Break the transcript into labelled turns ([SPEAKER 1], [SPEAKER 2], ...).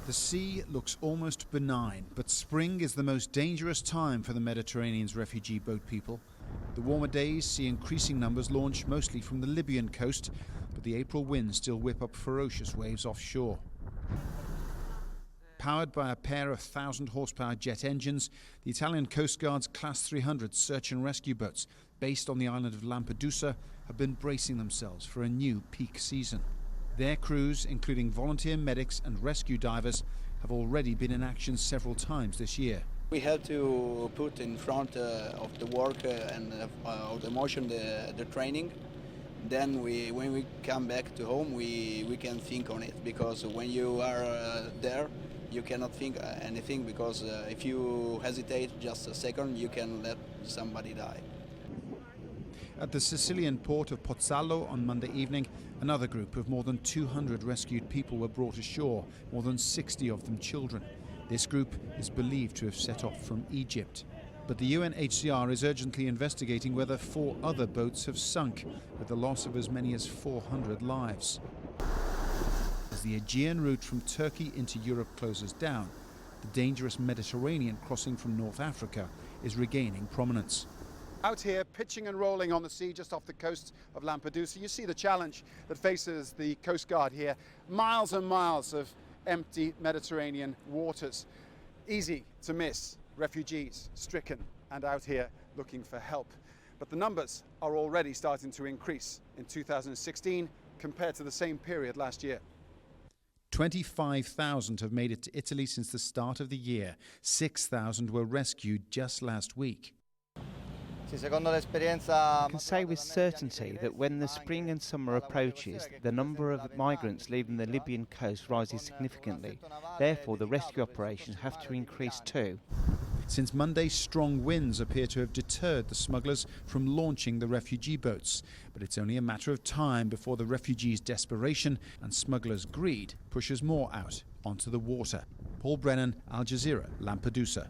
[SPEAKER 1] The sea looks almost benign, but spring is the most dangerous time for the Mediterranean's refugee boat people. The warmer days see increasing numbers launch mostly from the Libyan coast, but the April winds still whip up ferocious waves offshore. Powered by a pair of 1,000-horsepower jet engines, the Italian Coast Guard's Class 300 search and rescue boats, based on the island of Lampedusa, have been bracing themselves for a new peak season. Their crews, including volunteer medics and rescue divers, have already been in action several times this year.
[SPEAKER 2] We had to put in front of the work and of the motion the training. Then when we come back to home, we can think on it, because when you are there, you cannot think anything, because if you hesitate just a second, you can let somebody die.
[SPEAKER 1] At the Sicilian port of Pozzallo on Monday evening, another group of more than 200 rescued people were brought ashore, more than 60 of them children. This group is believed to have set off from Egypt. But the UNHCR is urgently investigating whether 4 other boats have sunk, with the loss of as many as 400 lives. As the Aegean route from Turkey into Europe closes down, the dangerous Mediterranean crossing from North Africa is regaining prominence. Out here, pitching and rolling on the sea just off the coast of Lampedusa, you see the challenge that faces the Coast Guard here. Miles and miles of empty Mediterranean waters. Easy to miss refugees stricken and out here looking for help. But the numbers are already starting to increase in 2016 compared to the same period last year. 25,000 have made it to Italy since the start of the year. 6,000 were rescued just last week.
[SPEAKER 3] I can say with certainty that when the spring and summer approaches, the number of migrants leaving the Libyan coast rises significantly. Therefore, the rescue operations have to increase too.
[SPEAKER 1] Since Monday, strong winds appear to have deterred the smugglers from launching the refugee boats. But it's only a matter of time before the refugees' desperation and smugglers' greed pushes more out onto the water. Paul Brennan, Al Jazeera, Lampedusa.